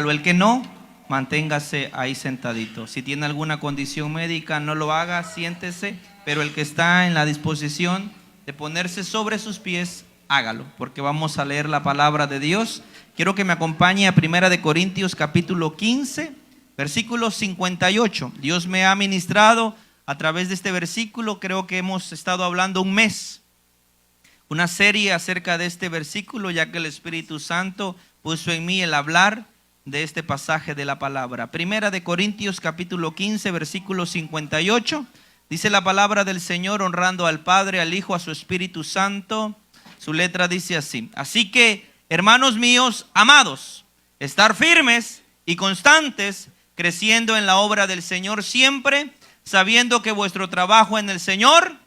hágalo. El que no, manténgase ahí sentadito. Si tiene alguna condición médica, no lo haga, siéntese. Pero el que está en la disposición de ponerse sobre sus pies, hágalo, porque vamos a leer la palabra de Dios. Quiero que me acompañe a 1 Corintios capítulo 15, versículo 58. Dios me ha ministrado a través de este versículo. Creo que hemos estado hablando un mes, una serie acerca de este versículo, ya que el Espíritu Santo puso en mí el hablar de este pasaje de la palabra. 1 Corintios capítulo 15, versículo 58. Dice la palabra del Señor, honrando al Padre, al Hijo, a su Espíritu Santo. Su letra dice así: así que, hermanos míos, amados, estar firmes y constantes, creciendo en la obra del Señor siempre, sabiendo que vuestro trabajo en el Señor.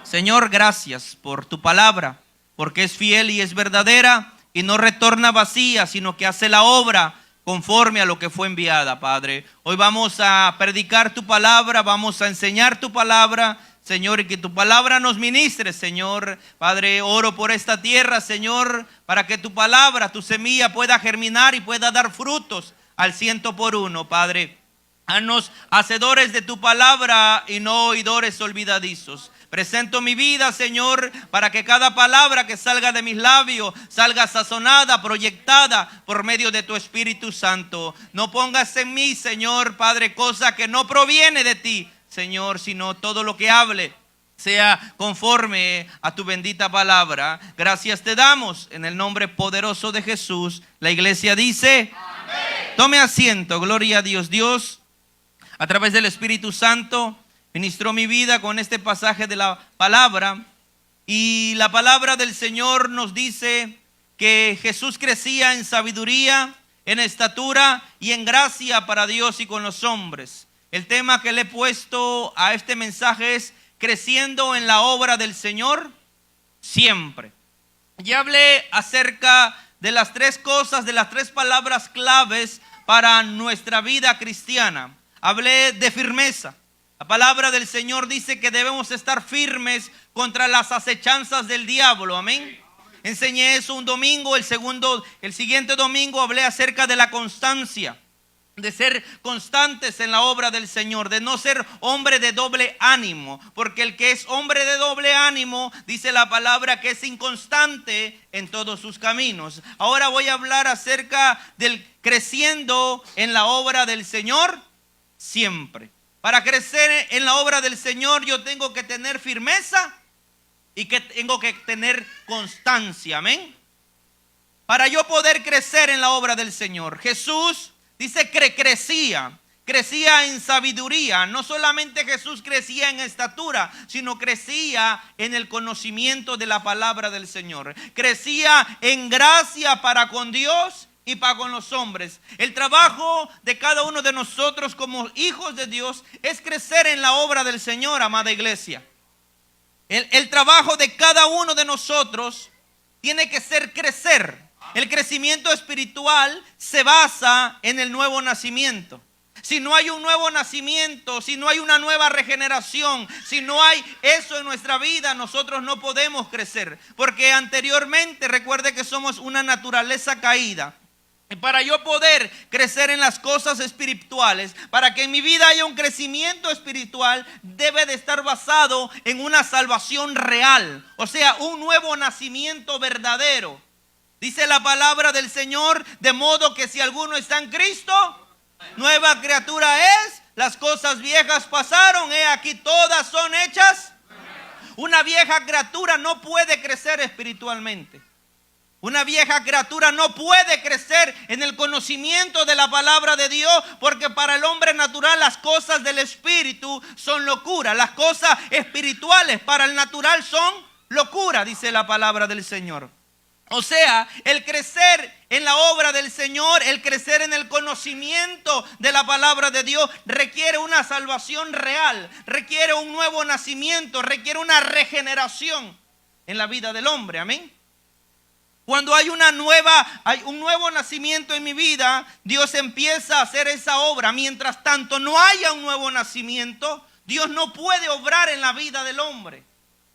Señor, gracias por tu palabra, porque es fiel y es verdadera y no retorna vacía, sino que hace la obra conforme a lo que fue enviada, Padre. Hoy vamos a predicar tu palabra, vamos a enseñar tu palabra, Señor, y que tu palabra nos ministre, Señor. Padre, oro por esta tierra, Señor, para que tu palabra, tu semilla pueda germinar y pueda dar frutos al 100%, Padre. Haznos hacedores de tu palabra y no oidores olvidadizos. Presento mi vida, Señor, para que cada palabra que salga de mis labios salga sazonada, proyectada por medio de tu Espíritu Santo. No pongas en mí, Señor, Padre, cosa que no proviene de ti, Señor, sino todo lo que hable sea conforme a tu bendita palabra. Gracias te damos en el nombre poderoso de Jesús. La iglesia dice: amén. Tome asiento, gloria a Dios. Dios, a través del Espíritu Santo, ministró mi vida con este pasaje de la palabra. Y la palabra del Señor nos dice que Jesús crecía en sabiduría, en estatura y en gracia para Dios y con los hombres. El tema que le he puesto a este mensaje es creciendo en la obra del Señor siempre. Ya hablé acerca de las tres cosas, de las tres palabras claves para nuestra vida cristiana. Hablé de firmeza. La palabra del Señor dice que debemos estar firmes contra las acechanzas del diablo. Amén. Enseñé eso un domingo. El siguiente domingo hablé acerca de la constancia, de ser constantes en la obra del Señor, de no ser hombre de doble ánimo, porque el que es hombre de doble ánimo, dice la palabra, que es inconstante en todos sus caminos. Ahora voy a hablar acerca del creciendo en la obra del Señor siempre. Para crecer en la obra del Señor yo tengo que tener firmeza y que tengo que tener constancia. Amén. Para yo poder crecer en la obra del Señor, Jesús dice que crecía en sabiduría. No solamente Jesús crecía en estatura, sino crecía en el conocimiento de la palabra del Señor. Crecía en gracia para con Dios y para con los hombres. El trabajo de cada uno de nosotros como hijos de Dios es crecer en la obra del Señor, amada iglesia. El trabajo de cada uno de nosotros tiene que ser crecer. El crecimiento espiritual se basa en el nuevo nacimiento. Si no hay un nuevo nacimiento, si no hay una nueva regeneración, si no hay eso en nuestra vida, nosotros no podemos crecer. Porque anteriormente, recuerde que somos una naturaleza caída. Y para yo poder crecer en las cosas espirituales, para que en mi vida haya un crecimiento espiritual, debe de estar basado en una salvación real. O sea, un nuevo nacimiento verdadero. Dice la palabra del Señor, de modo que si alguno está en Cristo, nueva criatura es. Las cosas viejas pasaron, he aquí todas son hechas. Una vieja criatura no puede crecer espiritualmente. Una vieja criatura no puede crecer en el conocimiento de la palabra de Dios, porque para el hombre natural las cosas del espíritu son locura. Las cosas espirituales para el natural son locura, dice la palabra del Señor. O sea, el crecer en la obra del Señor, el crecer en el conocimiento de la palabra de Dios requiere una salvación real, requiere un nuevo nacimiento, requiere una regeneración en la vida del hombre. Amén. Cuando hay un nuevo nacimiento en mi vida, Dios empieza a hacer esa obra. Mientras tanto no haya un nuevo nacimiento, Dios no puede obrar en la vida del hombre.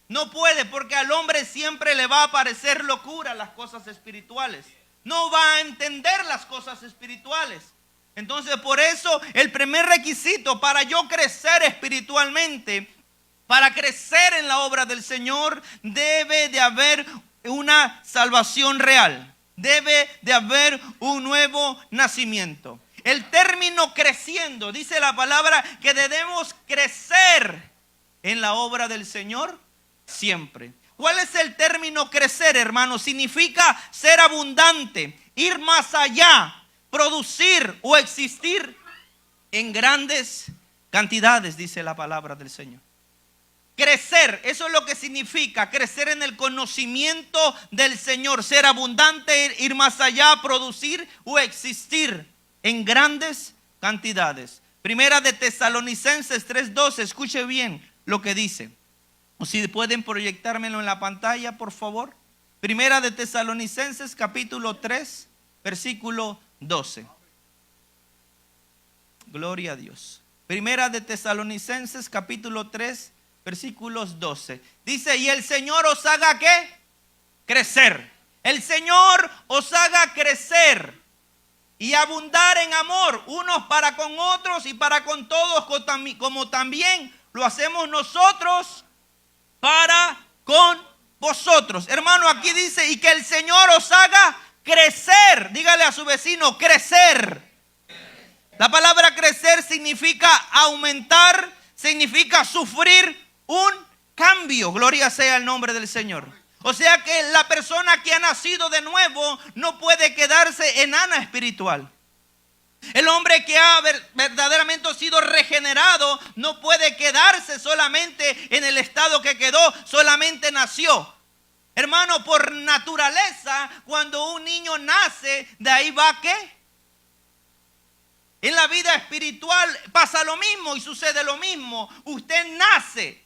No puede, porque al hombre siempre le va a parecer locura las cosas espirituales. no va a entender las cosas espirituales. Entonces, por eso el primer requisito para yo crecer espiritualmente, para crecer en la obra del Señor, debe de haber una salvación real. Debe de haber un nuevo nacimiento. El término creciendo, dice la palabra que debemos crecer en la obra del Señor siempre. ¿Cuál es el término crecer, hermano? Significa ser abundante, ir más allá, producir o existir en grandes cantidades, dice la palabra del Señor. Crecer, eso es lo que significa crecer en el conocimiento del Señor, ser abundante, ir más allá, producir o existir en grandes cantidades. Primera de Tesalonicenses 3:12, escuche bien lo que dice. O si pueden proyectármelo en la pantalla, por favor. Primera de Tesalonicenses capítulo 3, versículo 12. Gloria a Dios. Primera de Tesalonicenses capítulo 3, versículos 12. Dice, y el Señor os haga ¿qué? Crecer. El Señor os haga crecer y abundar en amor, unos para con otros y para con todos, como también lo hacemos nosotros para con vosotros. Hermano, aquí dice, y que el Señor os haga crecer. Dígale a su vecino, crecer. La palabra crecer significa aumentar, significa sufrir un cambio. Gloria sea el nombre del Señor. O sea que la persona que ha nacido de nuevo no puede quedarse enana espiritual. El hombre que ha verdaderamente sido regenerado no puede quedarse solamente en el estado que quedó, solamente nació. Hermano, por naturaleza, cuando un niño nace, de ahí va ¿qué? En la vida espiritual pasa lo mismo y sucede lo mismo. Usted nace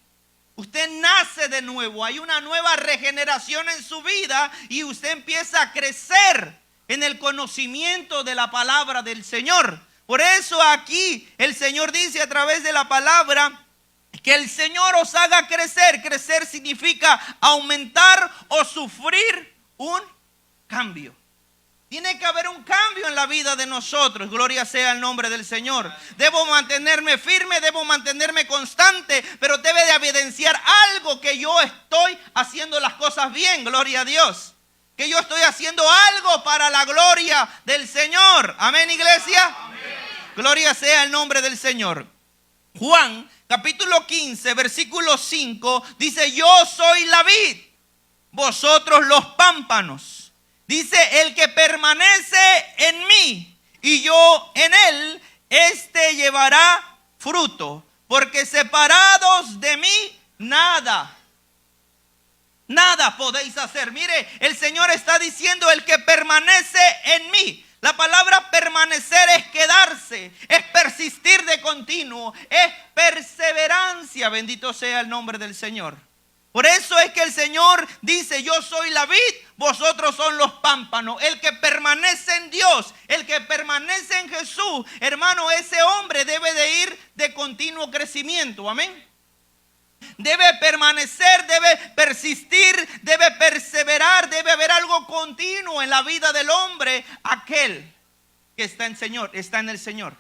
de nuevo, hay una nueva regeneración en su vida y usted empieza a crecer en el conocimiento de la palabra del Señor. Por eso aquí el Señor dice a través de la palabra que el Señor os haga crecer. Crecer significa aumentar o sufrir un cambio. Tiene que haber un cambio en la vida de nosotros. Gloria sea el nombre del Señor. Debo mantenerme firme, debo mantenerme constante, pero debe de evidenciar algo que yo estoy haciendo las cosas bien. Gloria a Dios. Que yo estoy haciendo algo para la gloria del Señor. Amén, iglesia. Amén. Gloria sea el nombre del Señor. Juan, capítulo 15, versículo 5, dice, yo soy la vid, vosotros los pámpanos. Dice, el que permanece en mí y yo en él, este llevará fruto, porque separados de mí, nada podéis hacer. Mire, el Señor está diciendo, el que permanece en mí. La palabra permanecer es quedarse, es persistir de continuo, es perseverancia. Bendito sea el nombre del Señor. Por eso es que el Señor dice, yo soy la vid, vosotros son los pámpanos. El que permanece en Dios, el que permanece en Jesús, hermano, ese hombre debe de ir de continuo crecimiento. Amén. Debe permanecer, debe persistir, debe perseverar, debe haber algo continuo en la vida del hombre, aquel que está en el Señor.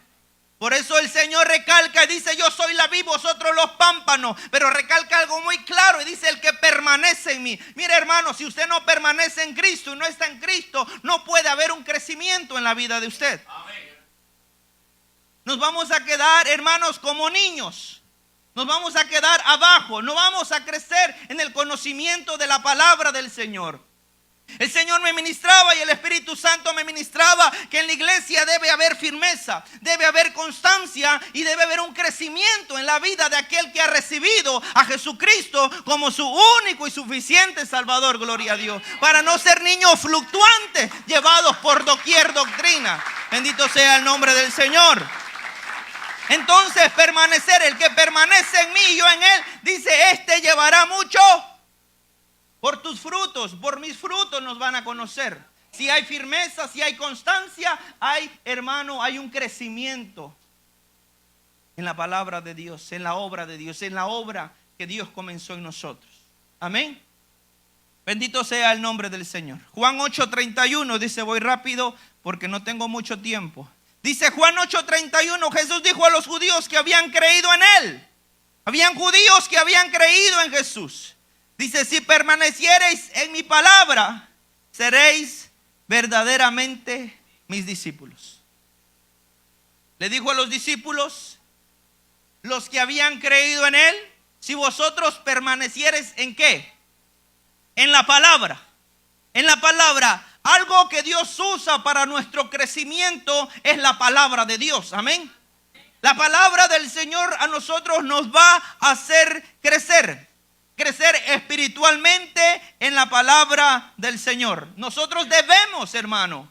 Por eso el Señor recalca y dice, yo soy la vid, vosotros los pámpanos. Pero recalca algo muy claro y dice, el que permanece en mí. Mire, hermano, si usted no permanece en Cristo y no está en Cristo, no puede haber un crecimiento en la vida de usted. Amén. Nos vamos a quedar, hermanos, como niños. Nos vamos a quedar abajo, no vamos a crecer en el conocimiento de la palabra del Señor. El Señor me ministraba y el Espíritu Santo me ministraba que en la iglesia debe haber firmeza, debe haber constancia y debe haber un crecimiento en la vida de aquel que ha recibido a Jesucristo como su único y suficiente Salvador, gloria a Dios, para no ser niños fluctuantes llevados por doquier doctrina. Bendito sea el nombre del Señor. Entonces permanecer, el que permanece en mí y yo en él, dice, este llevará mucho. Por tus frutos, por mis frutos nos van a conocer. Si hay firmeza, si hay constancia, hay, hermano, hay un crecimiento en la palabra de Dios, en la obra de Dios, en la obra que Dios comenzó en nosotros. Amén. Bendito sea el nombre del Señor. Juan 8:31 dice, voy rápido porque no tengo mucho tiempo. Dice Juan 8:31, Jesús dijo a los judíos que habían creído en Él. Habían judíos que habían creído en Jesús. Dice, si permaneciereis en mi palabra, seréis verdaderamente mis discípulos. Le dijo a los discípulos, los que habían creído en Él, si vosotros permaneciereis en ¿qué? En la palabra. En la palabra. Algo que Dios usa para nuestro crecimiento es la palabra de Dios. Amén. La palabra del Señor a nosotros nos va a hacer crecer. Crecer espiritualmente en la palabra del Señor. Nosotros debemos, hermano,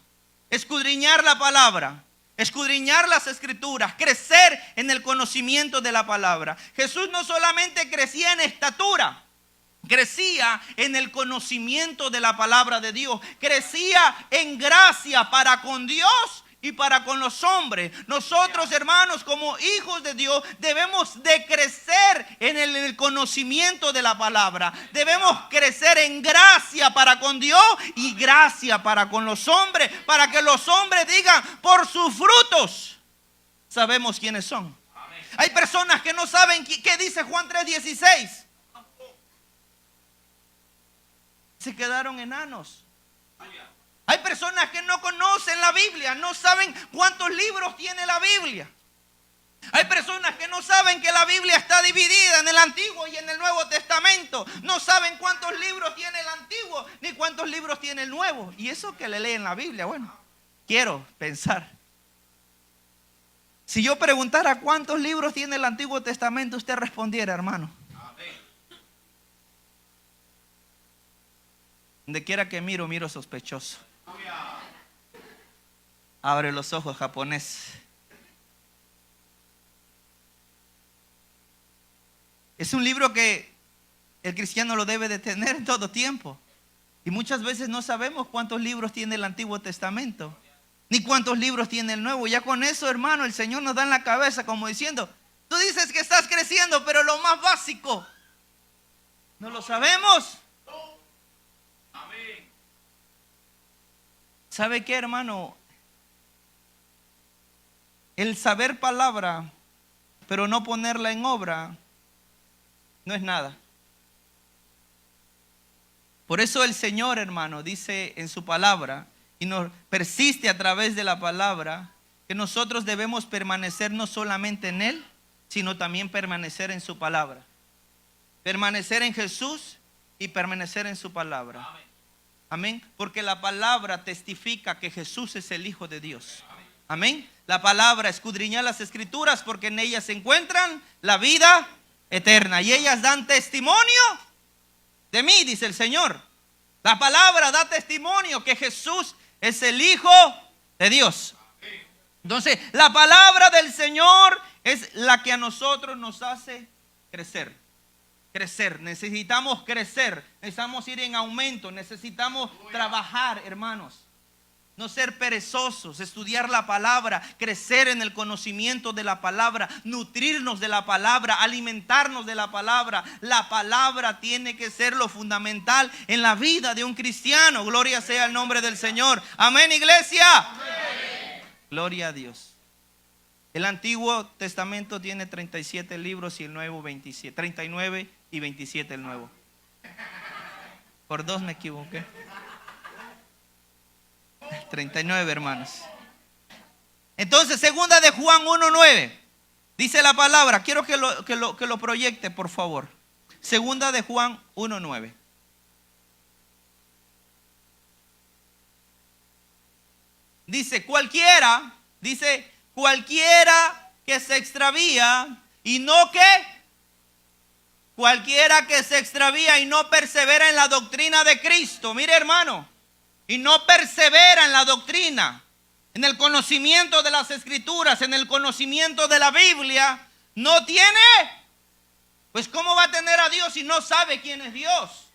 escudriñar la palabra, escudriñar las escrituras, crecer en el conocimiento de la palabra. Jesús no solamente crecía en estatura, crecía en el conocimiento de la palabra de Dios, crecía en gracia para con Dios y para con los hombres. Nosotros, hermanos, como hijos de Dios, debemos de crecer en el conocimiento de la palabra. Debemos crecer en gracia para con Dios y gracia para con los hombres, para que los hombres digan, por sus frutos sabemos quiénes son. Amén. Hay personas que no saben qué dice Juan 3:16. Se quedaron enanos. Hay personas que no conocen la Biblia, no saben cuántos libros tiene la Biblia. Hay personas que no saben que la Biblia está dividida en el Antiguo y en el Nuevo Testamento. No saben cuántos libros tiene el Antiguo ni cuántos libros tiene el Nuevo. Y eso que le leen la Biblia, bueno, quiero pensar. Si yo preguntara cuántos libros tiene el Antiguo Testamento, usted respondiera, hermano. Donde quiera que miro sospechoso. Abre los ojos, japonés. Es un libro que el cristiano lo debe de tener en todo tiempo. Y muchas veces no sabemos cuántos libros tiene el Antiguo Testamento, ni cuántos libros tiene el Nuevo. Ya con eso, hermano, el Señor nos da en la cabeza como diciendo, tú dices que estás creciendo, pero lo más básico no lo sabemos. ¿Sabe qué, hermano? El saber palabra, pero no ponerla en obra, no es nada. Por eso el Señor, hermano, dice en su palabra, y nos persiste a través de la palabra, que nosotros debemos permanecer no solamente en Él, sino también permanecer en su palabra. Permanecer en Jesús y permanecer en su palabra. Amén. Porque la palabra testifica que Jesús es el Hijo de Dios. Amén. La palabra escudriña las escrituras porque en ellas se encuentran la vida eterna. Y ellas dan testimonio de mí, dice el Señor. La palabra da testimonio que Jesús es el Hijo de Dios. Entonces, la palabra del Señor es la que a nosotros nos hace crecer. Crecer, necesitamos crecer, necesitamos ir en aumento, necesitamos trabajar, hermanos. No ser perezosos, estudiar la palabra, crecer en el conocimiento de la palabra, nutrirnos de la palabra, alimentarnos de la palabra. La palabra tiene que ser lo fundamental en la vida de un cristiano. Gloria sea el nombre del Señor. Amén, iglesia. Amén. Gloria a Dios. El Antiguo Testamento tiene 37 libros y el Nuevo 27. 39 y 27 el Nuevo. Por 2 me equivoqué. 39, hermanos. Entonces, segunda de Juan 1:9. Dice la palabra. Quiero que lo proyecte, por favor. Segunda de Juan 1:9. Dice cualquiera que se extravía y no que cualquiera que se extravía y no persevera en la doctrina de Cristo. Mire, hermano, y no persevera en la doctrina, en el conocimiento de las escrituras, en el conocimiento de la Biblia, no tiene, pues ¿cómo va a tener a Dios si no sabe quién es Dios?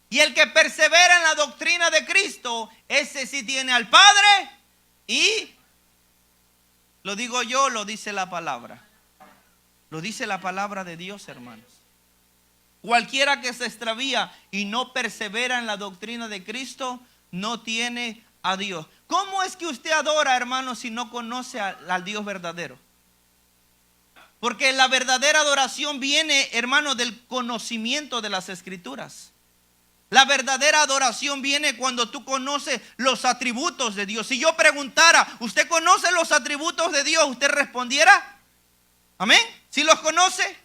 Y el que persevera en la doctrina de Cristo, ese sí tiene al Padre y, lo digo yo, lo dice la palabra. Lo dice la palabra de Dios, hermanos. Cualquiera que se extravía y no persevera en la doctrina de Cristo, no tiene a Dios. ¿Cómo es que usted adora, hermano, si no conoce al Dios verdadero? Porque la verdadera adoración viene, hermano, del conocimiento de las Escrituras. La verdadera adoración viene cuando tú conoces los atributos de Dios. Si yo preguntara, ¿usted conoce los atributos de Dios? ¿Usted respondiera? ¿Amén? ¿Sí los conoce?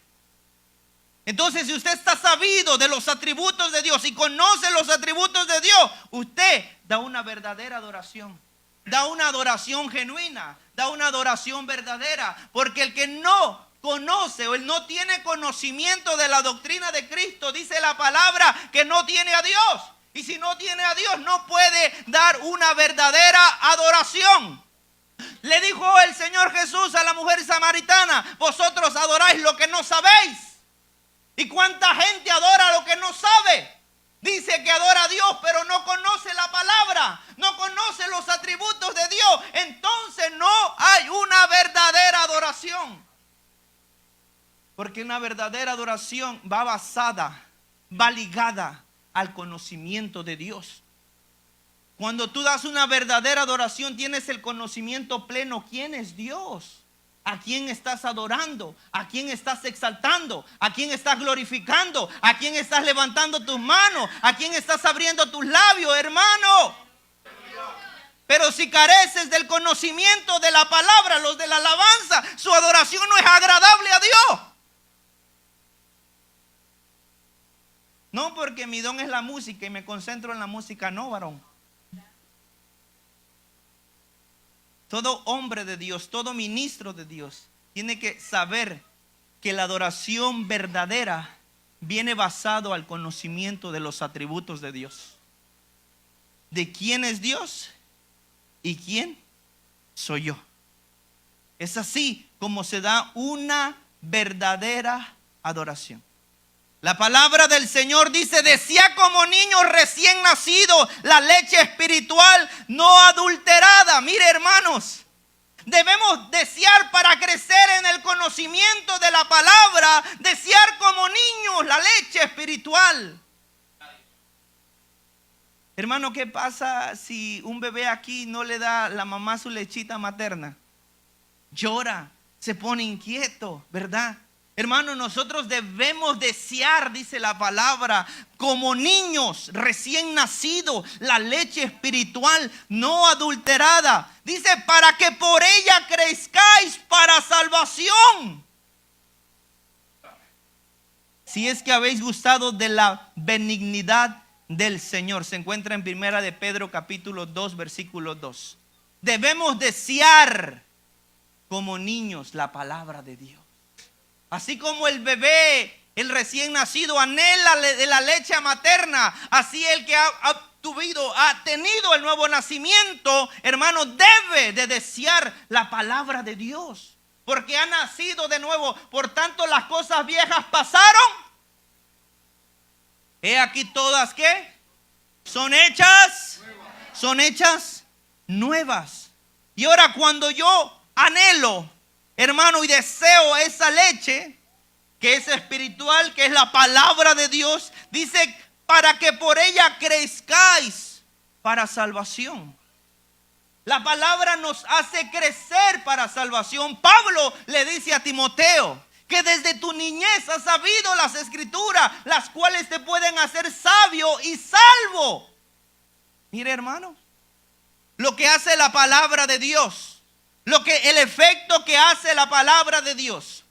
Entonces, si usted está sabido de los atributos de Dios y conoce los atributos de Dios, usted da una verdadera adoración. Da una adoración genuina, da una adoración verdadera. Porque el que no conoce o él no tiene conocimiento de la doctrina de Cristo, dice la palabra que no tiene a Dios. Y si no tiene a Dios, no puede dar una verdadera adoración. Le dijo el Señor Jesús a la mujer samaritana: vosotros adoráis lo que no sabéis. ¿Y cuánta gente adora lo que no sabe? Dice que adora a Dios, pero no conoce la palabra, no conoce los atributos de Dios. Entonces no hay una verdadera adoración. Porque una verdadera adoración va basada, va ligada al conocimiento de Dios. Cuando tú das una verdadera adoración, tienes el conocimiento pleno. ¿Quién es Dios? ¿A quién estás adorando? ¿A quién estás exaltando? ¿A quién estás glorificando? ¿A quién estás levantando tus manos? ¿A quién estás abriendo tus labios, hermano? Pero si careces del conocimiento de la palabra, los de la alabanza, su adoración no es agradable a Dios. No, porque mi don es la música y me concentro en la música. No, varón. Todo hombre de Dios, todo ministro de Dios tiene que saber que la adoración verdadera viene basado al conocimiento de los atributos de Dios. De quién es Dios y quién soy yo. Es así como se da una verdadera adoración. La palabra del Señor dice: decía como niño recién nacido la leche espiritual no adulterada. Mire, hermanos, debemos desear para crecer en el conocimiento de la palabra, desear como niños la leche espiritual. Hermano, ¿qué pasa si un bebé aquí no le da la mamá su lechita materna? Llora, se pone inquieto, ¿verdad? Hermano, nosotros debemos desear, dice la palabra, como niños recién nacidos, la leche espiritual no adulterada. Dice, para que por ella crezcáis para salvación. Si es que habéis gustado de la benignidad del Señor. Se encuentra en Primera de Pedro capítulo 2 versículo 2. Debemos desear como niños la palabra de Dios. Así como el bebé, el recién nacido, anhela de la leche materna, así el que ha tenido el nuevo nacimiento, hermano, debe de desear la palabra de Dios, porque ha nacido de nuevo. Por tanto, las cosas viejas pasaron. He aquí todas, ¿qué? Son hechas nuevas. Y ahora cuando yo anhelo, hermano, y deseo esa leche que es espiritual, que es la palabra de Dios, dice, para que por ella crezcáis para salvación. La palabra nos hace crecer para salvación. Pablo le dice a Timoteo que desde tu niñez has sabido las escrituras, las cuales te pueden hacer sabio y salvo. Mire, hermano, lo que hace la palabra de Dios, el efecto que hace la palabra de Dios.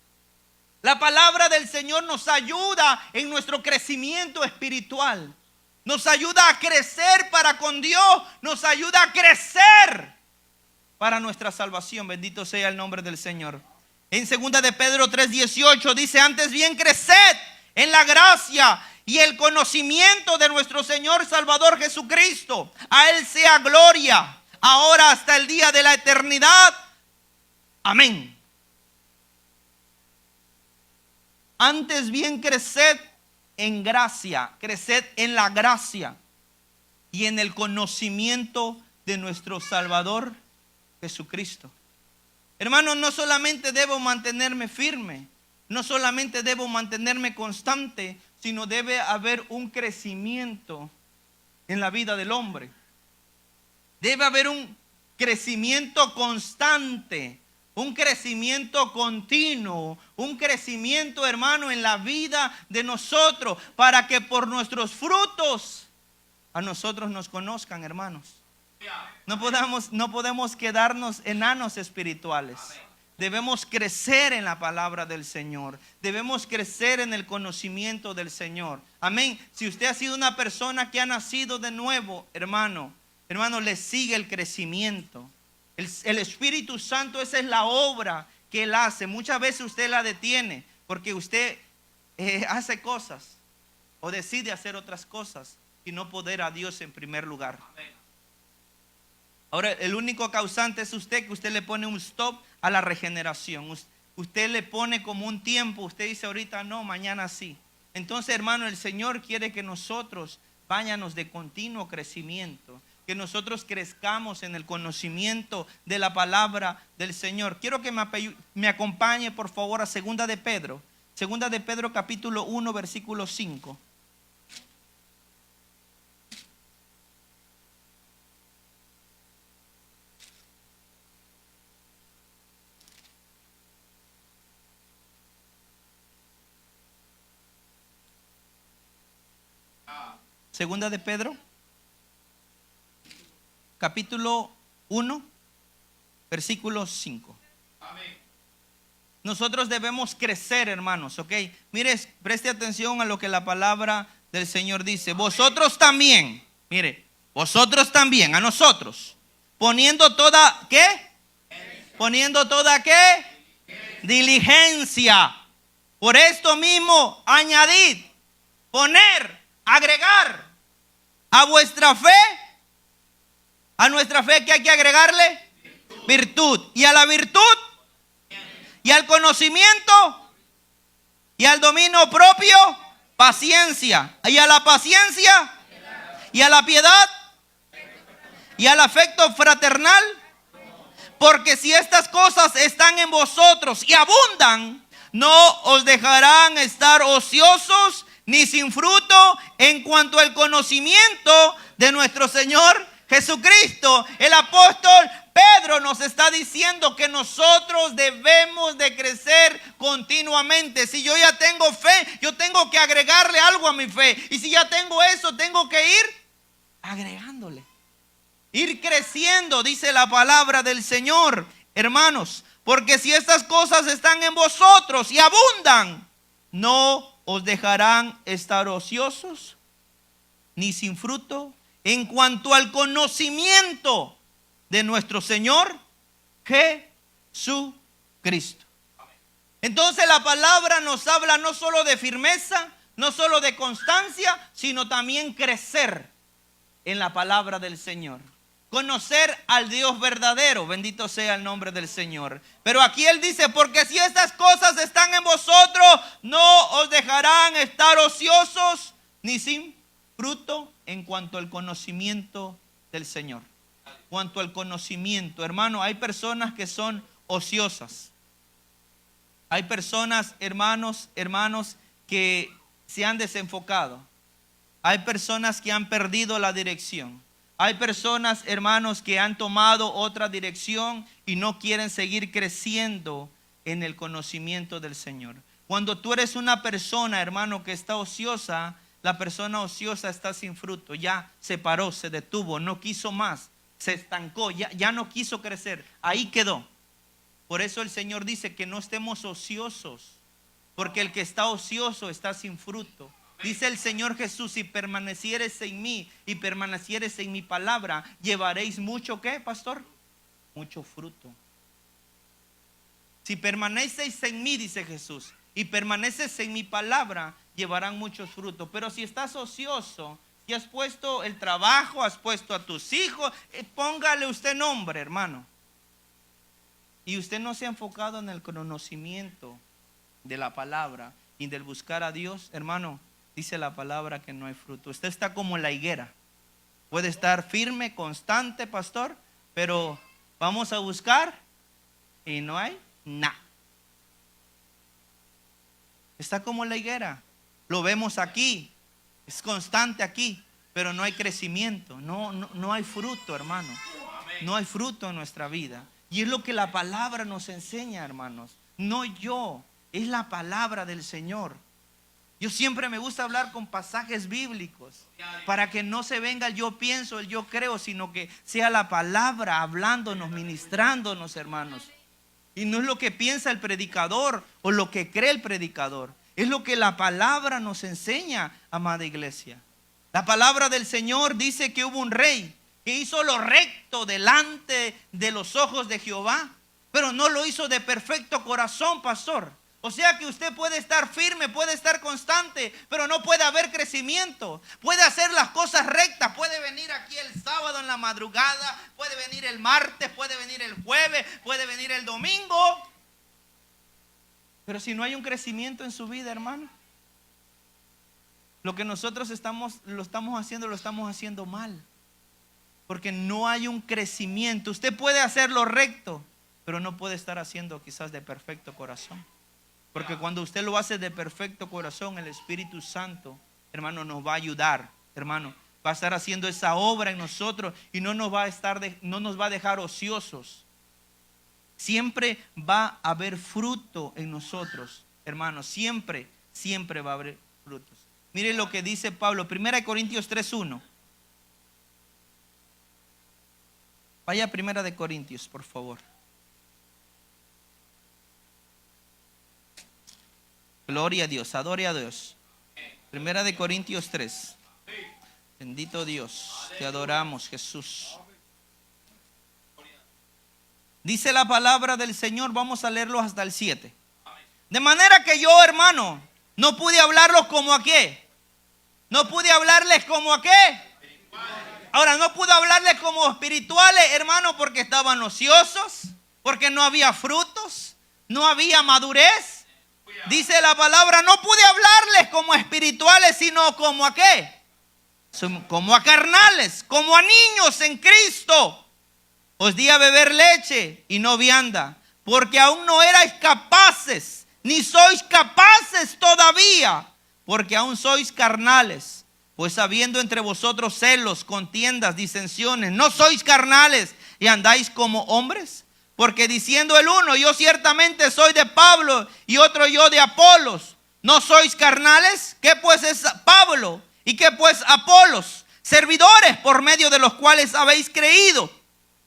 La palabra del Señor nos ayuda en nuestro crecimiento espiritual. Nos ayuda a crecer para con Dios. Nos ayuda a crecer para nuestra salvación. Bendito sea el nombre del Señor. En 2 de Pedro 3:18 dice: antes bien creced en la gracia y el conocimiento de nuestro Señor Salvador Jesucristo. A Él sea gloria, ahora hasta el día de la eternidad. Amén. Antes bien creced en gracia, creced en la gracia y en el conocimiento de nuestro Salvador Jesucristo. Hermanos, no solamente debo mantenerme firme, no solamente debo mantenerme constante, sino debe haber un crecimiento en la vida del hombre. Debe haber un crecimiento constante, un crecimiento continuo, un crecimiento, hermano, en la vida de nosotros, para que por nuestros frutos a nosotros nos conozcan, hermanos. No podemos quedarnos enanos espirituales. Debemos crecer en la palabra del Señor. Debemos crecer en el conocimiento del Señor. Amén. Si usted ha sido una persona que ha nacido de nuevo, hermano, le sigue el crecimiento. El Espíritu Santo, esa es la obra que Él hace. Muchas veces usted la detiene porque usted hace cosas o decide hacer otras cosas y no poner a Dios en primer lugar. Ahora, el único causante es usted, que usted le pone un stop a la regeneración. Usted le pone como un tiempo. Usted dice ahorita no, mañana sí. Entonces, hermano, el Señor quiere que nosotros vayamos de continuo crecimiento, que nosotros crezcamos en el conocimiento de la palabra del Señor. Quiero que me acompañe, por favor, a Segunda de Pedro. Segunda de Pedro, capítulo 1, versículo 5. Segunda de Pedro, capítulo 1, versículo 5. Nosotros debemos crecer, hermanos, ¿ok? Mire, preste atención a lo que la palabra del Señor dice. Vosotros también, mire, vosotros también, a nosotros, poniendo toda, ¿qué? Poniendo toda, ¿qué? Diligencia. Por esto mismo, añadid, poner, agregar a vuestra fe, a nuestra fe, ¿qué hay que agregarle? Virtud. Y a la virtud, y al conocimiento, y al dominio propio, paciencia. Y a la paciencia, y a la piedad, y al afecto fraternal. Porque si estas cosas están en vosotros y abundan, no os dejarán estar ociosos ni sin fruto en cuanto al conocimiento de nuestro Señor Jesucristo. El apóstol Pedro nos está diciendo que nosotros debemos de crecer continuamente. Si yo ya tengo fe, yo tengo que agregarle algo a mi fe. Y si ya tengo eso, tengo que ir agregándole. Ir creciendo, dice la palabra del Señor, hermanos. Porque si estas cosas están en vosotros y abundan, no os dejarán estar ociosos ni sin fruto en cuanto al conocimiento de nuestro Señor Jesucristo. Entonces la palabra nos habla no solo de firmeza, no solo de constancia, sino también crecer en la palabra del Señor. Conocer al Dios verdadero, bendito sea el nombre del Señor. Pero aquí Él dice, porque si estas cosas están en vosotros, no os dejarán estar ociosos ni sin fruto en cuanto al conocimiento del Señor. Cuanto al conocimiento, hermano, hay personas que son ociosas. Hay personas, hermanos, que se han desenfocado. Hay personas que han perdido la dirección. Hay personas, hermanos, que han tomado otra dirección y no quieren seguir creciendo en el conocimiento del Señor. Cuando tú eres una persona, hermano, que está ociosa, la persona ociosa está sin fruto. Ya se paró, se detuvo, no quiso más, se estancó, ya no quiso crecer. Ahí quedó. Por eso el Señor dice que no estemos ociosos, porque el que está ocioso está sin fruto. Dice el Señor Jesús, si permanecieres en mí y permanecieres en mi palabra, llevaréis mucho, ¿qué, pastor? Mucho fruto. Si permanecéis en mí, dice Jesús, y permaneces en mi palabra, llevarán muchos frutos. Pero si estás ocioso, y has puesto el trabajo, has puesto a tus hijos, póngale usted nombre, hermano. Y usted no se ha enfocado en el conocimiento de la palabra y del buscar a Dios, hermano. Dice la palabra que no hay fruto. Usted está como la higuera. Puede estar firme, constante, pastor, pero vamos a buscar y no hay nada. Está como la higuera. Lo vemos aquí, es constante aquí, pero no hay crecimiento, no hay fruto, hermano. No hay fruto en nuestra vida. Y es lo que la palabra nos enseña, hermanos. No yo, es la palabra del Señor. Yo siempre me gusta hablar con pasajes bíblicos para que no se venga el yo pienso, el yo creo, sino que sea la palabra hablándonos, ministrándonos, hermanos. Y no es lo que piensa el predicador o lo que cree el predicador. Es lo que la palabra nos enseña, amada iglesia. La palabra del Señor dice que hubo un rey que hizo lo recto delante de los ojos de Jehová, pero no lo hizo de perfecto corazón, pastor. O sea que usted puede estar firme, puede estar constante, pero no puede haber crecimiento. Puede hacer las cosas rectas, puede venir aquí el sábado en la madrugada, puede venir el martes, puede venir el jueves, puede venir el domingo. Pero si no hay un crecimiento en su vida, hermano, lo que nosotros lo estamos haciendo mal. Porque no hay un crecimiento. Usted puede hacer lo recto, pero no puede estar haciendo quizás de perfecto corazón. Porque cuando usted lo hace de perfecto corazón, el Espíritu Santo, hermano, nos va a ayudar, hermano. Va a estar haciendo esa obra en nosotros y no nos va a dejar ociosos. Siempre va a haber fruto en nosotros, hermano. Siempre va a haber frutos. Mire lo que dice Pablo, 1 Corintios 3:1. Vaya a 1 Corintios, por favor. Gloria a Dios, adore a Dios. 1 Corintios 3. Bendito Dios, te adoramos, Jesús. Dice la palabra del Señor, vamos a leerlo hasta el 7. De manera que yo, hermano, no pude hablarlos como a qué. No pude hablarles como a qué. Ahora, no pude hablarles como espirituales, hermano, porque estaban ociosos, porque no había frutos, no había madurez. Dice la palabra, no pude hablarles como espirituales, sino como a qué. Como a carnales, como a niños en Cristo. Os di a beber leche y no vianda, porque aún no erais capaces, ni sois capaces todavía, porque aún sois carnales. Pues habiendo entre vosotros celos, contiendas, disensiones, ¿no sois carnales y andáis como hombres? Porque diciendo el uno, yo ciertamente soy de Pablo, y otro yo de Apolos, ¿no sois carnales? ¿Qué pues es Pablo? ¿Y qué pues Apolos? Servidores por medio de los cuales habéis creído.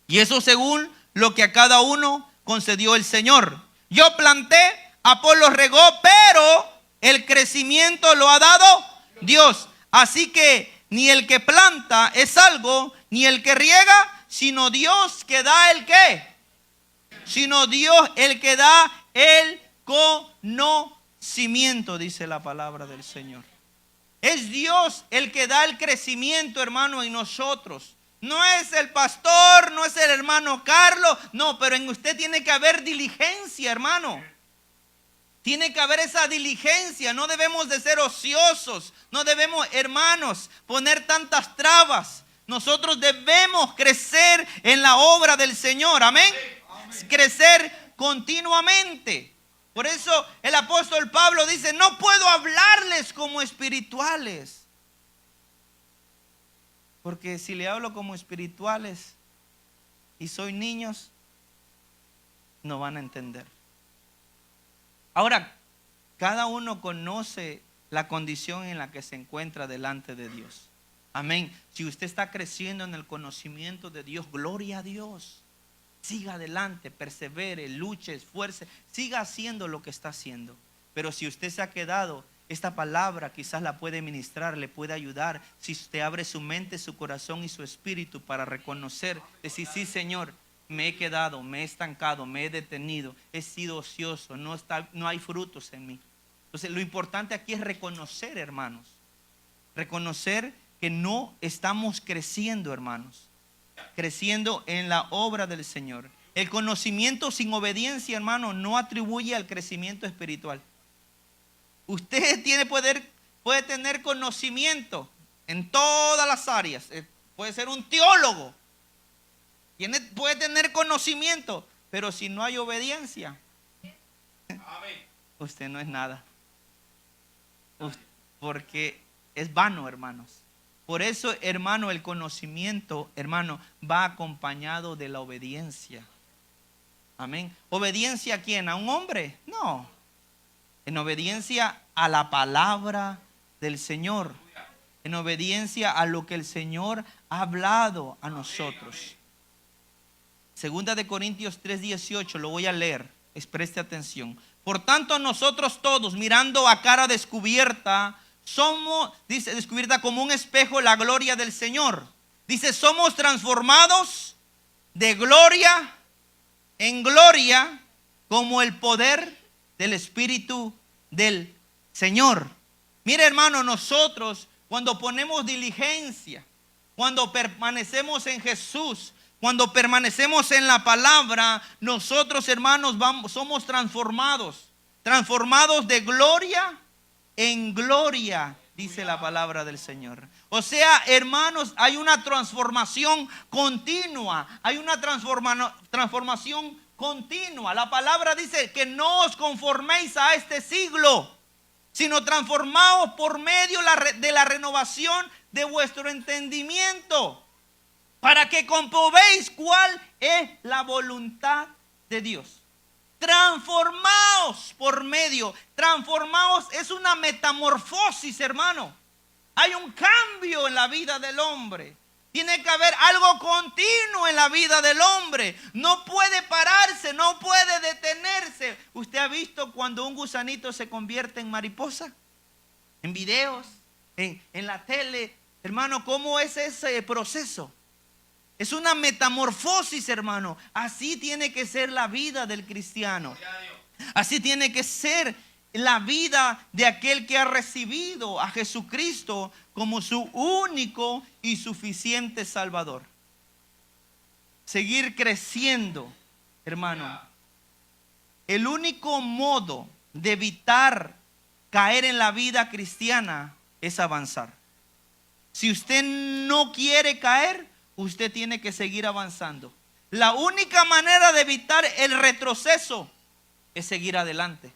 Y eso según lo que a cada uno concedió el Señor. Yo planté, Apolos regó, pero el crecimiento lo ha dado Dios. Así que ni el que planta es algo, ni el que riega, sino Dios que da el qué. Sino Dios el que da el conocimiento, dice la palabra del Señor. Es Dios el que da el crecimiento, hermano, en nosotros. No es el pastor, no es el hermano Carlos, no, pero en usted tiene que haber diligencia, hermano. Tiene que haber esa diligencia, no debemos de ser ociosos, no debemos, hermanos, poner tantas trabas. Nosotros debemos crecer en la obra del Señor, amén. Crecer continuamente. Por eso el apóstol Pablo dice, no puedo hablarles como espirituales. Porque si le hablo como espirituales y soy niños, no van a entender. Ahora, cada uno conoce la condición en la que se encuentra delante de Dios. Amén. Si usted está creciendo en el conocimiento de Dios, gloria a Dios. Siga adelante, persevere, luche, esfuerce, siga haciendo lo que está haciendo. Pero si usted se ha quedado, esta palabra quizás la puede ministrar, le puede ayudar. Si usted abre su mente, su corazón y su espíritu para reconocer, decir, sí, Señor, me he quedado, me he estancado, me he detenido, he sido ocioso, no hay frutos en mí. Entonces, lo importante aquí es reconocer, hermanos, reconocer que no estamos creciendo, hermanos, creciendo en la obra del Señor. El conocimiento sin obediencia, hermano, no atribuye al crecimiento espiritual. Usted puede tener conocimiento en todas las áreas. Puede ser un teólogo. Puede tener conocimiento, pero si no hay obediencia, usted no es nada. porque es vano, hermanos. Por eso, hermano, el conocimiento, hermano, va acompañado de la obediencia. Amén. ¿Obediencia a quién? ¿A un hombre? No. En obediencia a la palabra del Señor. En obediencia a lo que el Señor ha hablado a nosotros. Segunda de Corintios 3:18, lo voy a leer. Preste atención. Por tanto, nosotros todos, mirando a cara descubierta, somos, dice, descubierta como un espejo la gloria del Señor. Dice, somos transformados de gloria en gloria como el poder del Espíritu del Señor. Mire, hermano, nosotros cuando ponemos diligencia, cuando permanecemos en Jesús, cuando permanecemos en la palabra, nosotros, hermanos, somos transformados de gloria en gloria, dice la palabra del Señor. O sea, hermanos, hay una transformación continua, hay una transformación continua. La palabra dice que no os conforméis a este siglo, sino transformaos por medio de la renovación de vuestro entendimiento, para que comprobéis cuál es la voluntad de Dios. Transformaos por medio. Transformaos es una metamorfosis, hermano. Hay un cambio en la vida del hombre. Tiene que haber algo continuo en la vida del hombre. No puede pararse, no puede detenerse. ¿Usted ha visto cuando un gusanito se convierte en mariposa? En videos, en la tele. Hermano, ¿cómo es ese proceso? Es una metamorfosis, hermano. Así tiene que ser la vida del cristiano. Así tiene que ser la vida de aquel que ha recibido a Jesucristo como su único y suficiente Salvador. Seguir creciendo, hermano. El único modo de evitar caer en la vida cristiana es avanzar. Si usted no quiere caer, usted tiene que seguir avanzando. La única manera de evitar el retroceso es seguir adelante.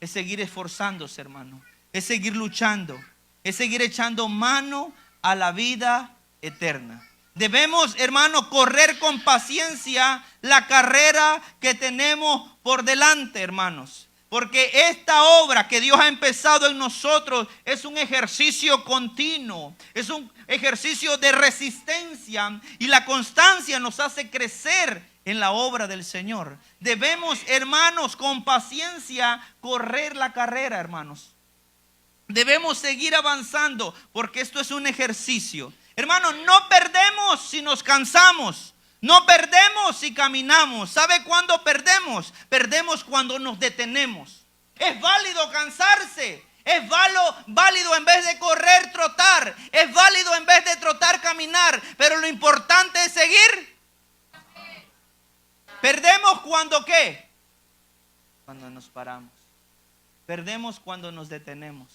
Es seguir esforzándose, hermano. Es seguir luchando. Es seguir echando mano a la vida eterna. Debemos, hermano, correr con paciencia la carrera que tenemos por delante, hermanos. Porque esta obra que Dios ha empezado en nosotros es un ejercicio continuo, es un ejercicio de resistencia, y la constancia nos hace crecer en la obra del Señor. Debemos, hermanos, con paciencia correr la carrera, hermanos. Debemos seguir avanzando porque esto es un ejercicio. Hermanos, no perdemos si nos cansamos. No perdemos si caminamos. ¿Sabe cuándo perdemos? Perdemos cuando nos detenemos. Es válido cansarse. Es válido en vez de correr, trotar. Es válido en vez de trotar, caminar. Pero lo importante es seguir. Perdemos cuando ¿qué? Cuando nos paramos. Perdemos cuando nos detenemos.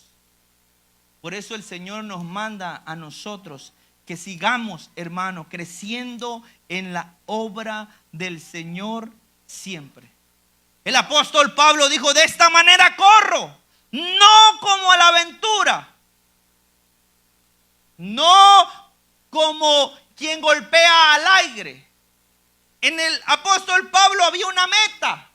Por eso el Señor nos manda a nosotros que sigamos, hermano, creciendo en la obra del Señor siempre. El apóstol Pablo dijo, de esta manera corro, no como a la aventura, no como quien golpea al aire. En el apóstol Pablo había una meta.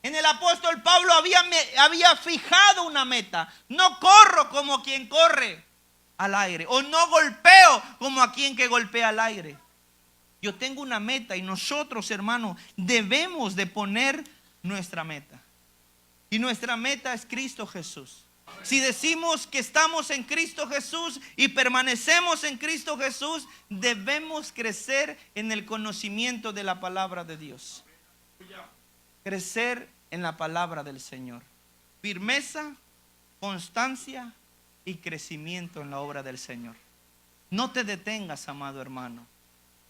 En el apóstol Pablo había fijado una meta. No corro como quien corre al aire, o no golpeo como a quien que golpea al aire. Yo tengo una meta y nosotros, hermanos, debemos de poner nuestra meta. Y nuestra meta es Cristo Jesús. Si decimos que estamos en Cristo Jesús y permanecemos en Cristo Jesús, debemos crecer en el conocimiento de la palabra de Dios. Crecer en la palabra del Señor. Firmeza, constancia y crecimiento en la obra del Señor. No te detengas, amado hermano.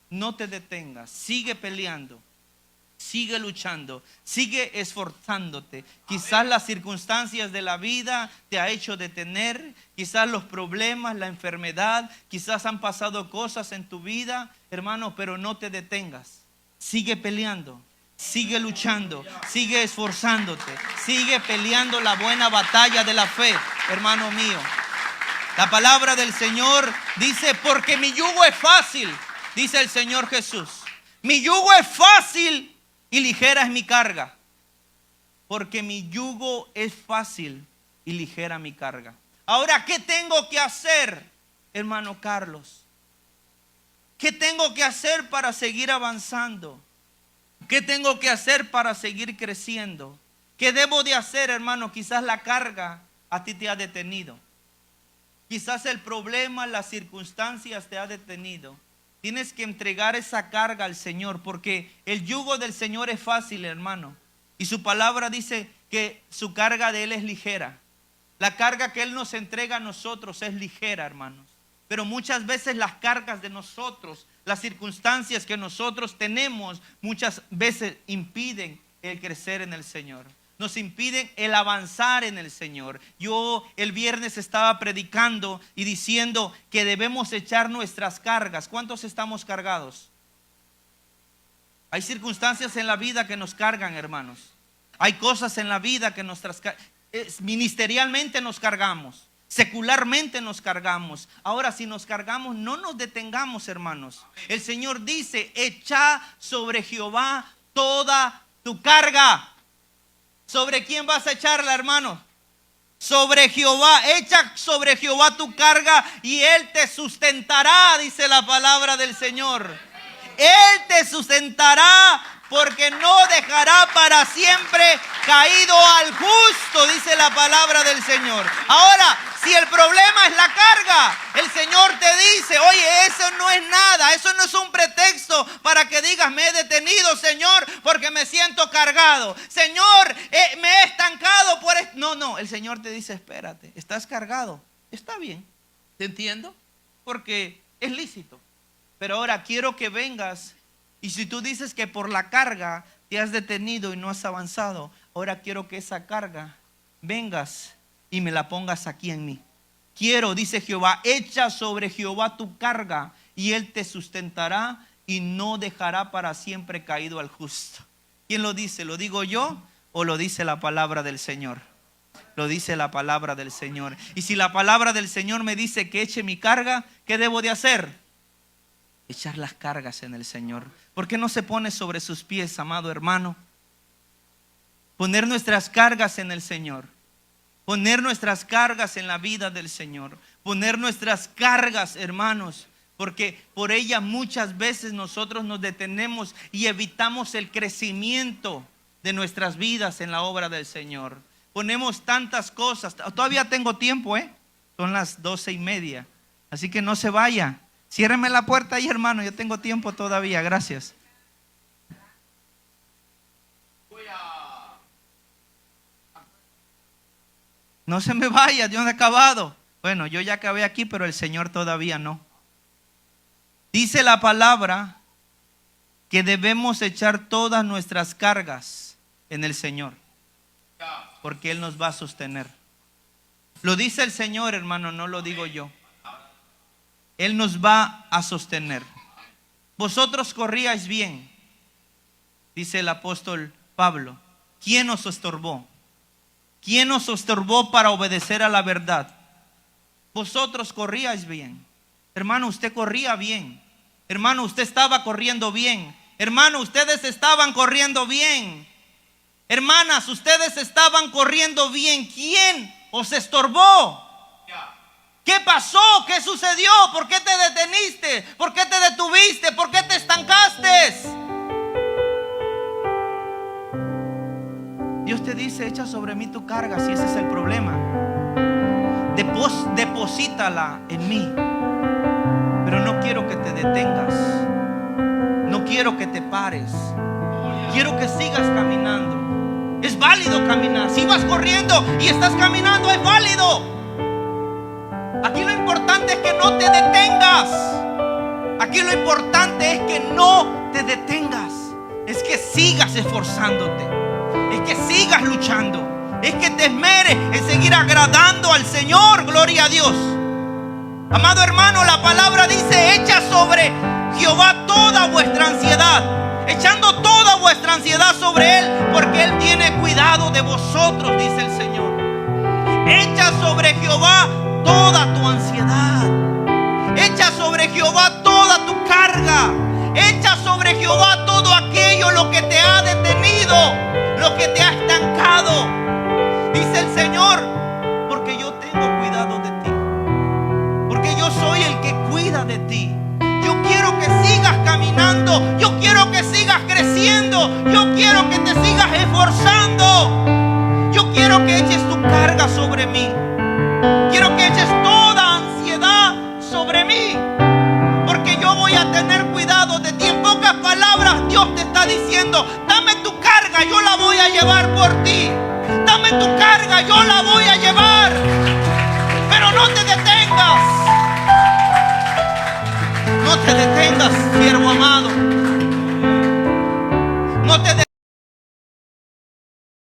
No te detengas. Sigue peleando. Sigue luchando. Sigue esforzándote. Quizás las circunstancias de la vida te ha hecho detener. Quizás los problemas, la enfermedad. Quizás han pasado cosas en tu vida, hermano, pero no te detengas. Sigue peleando. Sigue luchando, sigue esforzándote, sigue peleando la buena batalla de la fe, hermano mío. La palabra del Señor dice, porque mi yugo es fácil, dice el Señor Jesús. Mi yugo es fácil y ligera es mi carga. Porque mi yugo es fácil y ligera mi carga. Ahora, ¿qué tengo que hacer, hermano Carlos? ¿Qué tengo que hacer para seguir avanzando? ¿Qué tengo que hacer para seguir creciendo? ¿Qué debo de hacer, hermano? Quizás la carga a ti te ha detenido. Quizás el problema, las circunstancias te ha detenido. Tienes que entregar esa carga al Señor, porque el yugo del Señor es fácil, hermano. Y su palabra dice que su carga de Él es ligera. La carga que Él nos entrega a nosotros es ligera, hermanos. Pero muchas veces las cargas de nosotros, las circunstancias que nosotros tenemos, muchas veces impiden el crecer en el Señor. Nos impiden el avanzar en el Señor. Yo el viernes estaba predicando y diciendo que debemos echar nuestras cargas. ¿Cuántos estamos cargados? Hay circunstancias en la vida que nos cargan, hermanos. Hay cosas en la vida que ministerialmente nos cargamos. Secularmente nos cargamos. Ahora, si nos cargamos, no nos detengamos, hermanos. El Señor dice, echa sobre Jehová toda tu carga. ¿Sobre quién vas a echarla, hermano? Sobre Jehová. Echa sobre Jehová tu carga y Él te sustentará, dice la palabra del Señor. Él te sustentará, porque no dejará para siempre caído al justo, dice la palabra del Señor. Ahora, si el problema es la carga, el Señor te dice, oye, eso no es nada, eso no es un pretexto para que digas, me he detenido, Señor, porque me siento cargado. Señor, me he estancado por esto. No, el Señor te dice, espérate, estás cargado. Está bien, ¿te entiendo? Porque es lícito. Pero ahora quiero que vengas. Y si tú dices que por la carga te has detenido y no has avanzado, ahora quiero que esa carga vengas y me la pongas aquí en mí. Quiero, dice Jehová, echa sobre Jehová tu carga y Él te sustentará y no dejará para siempre caído al justo. ¿Quién lo dice? ¿Lo digo yo o lo dice la palabra del Señor? Lo dice la palabra del Señor. Y si la palabra del Señor me dice que eche mi carga, ¿qué debo de hacer? Echar las cargas en el Señor. ¿Por qué no se pone sobre sus pies, amado hermano? Poner nuestras cargas en el Señor. Poner nuestras cargas en la vida del Señor. Poner nuestras cargas, hermanos, porque por ella muchas veces nosotros nos detenemos y evitamos el crecimiento de nuestras vidas en la obra del Señor. Ponemos tantas cosas. Todavía tengo tiempo, son las 12:30. Así que no se vaya. Ciérreme la puerta ahí, hermano. Yo tengo tiempo todavía. Gracias. No se me vaya, yo no he acabado. Bueno, yo ya acabé aquí, pero el Señor todavía no. Dice la palabra que debemos echar todas nuestras cargas en el Señor, porque Él nos va a sostener. Lo dice el Señor, hermano, no lo digo yo. Él nos va a sostener. Vosotros corríais bien, dice el apóstol Pablo. ¿Quién os estorbó? ¿Quién os estorbó para obedecer a la verdad? Vosotros corríais bien. Hermano, usted corría bien. Hermano, usted estaba corriendo bien. Hermano, ustedes estaban corriendo bien. Hermanas, ustedes estaban corriendo bien. ¿Quién os estorbó? ¿Qué pasó? ¿Qué sucedió? ¿Por qué te deteniste? ¿Por qué te detuviste? ¿Por qué te estancaste? Dios te dice, echa sobre mí tu carga, si ese es el problema. Deposítala en mí. Pero no quiero que te detengas. No quiero que te pares. Quiero que sigas caminando. Es válido caminar. Si vas corriendo y estás caminando, es válido. Aquí lo importante es que no te detengas. Aquí lo importante es que no te detengas. Es que sigas esforzándote. Es que sigas luchando. Es que te esmeres en seguir agradando al Señor. Gloria a Dios. Amado hermano, la palabra dice, echa sobre Jehová toda vuestra ansiedad. Echando toda vuestra ansiedad sobre Él, porque Él tiene cuidado de vosotros, dice el Señor. Echa sobre Jehová toda tu ansiedad. Echa sobre Jehová toda tu carga. Echa sobre Jehová todo aquello lo que te ha detenido, lo que te ha estancado. Dice el Señor, porque yo tengo cuidado de ti, porque yo soy el que cuida de ti. Yo quiero que sigas caminando, yo quiero que sigas creciendo, yo quiero que te sigas esforzando. Yo quiero que eches tu carga sobre mí. Quiero que eches toda ansiedad sobre mí, porque yo voy a tener cuidado de ti. En pocas palabras, Dios te está diciendo: dame tu carga, yo la voy a llevar por ti. Dame tu carga, yo la voy a llevar. Pero no te detengas. No te detengas.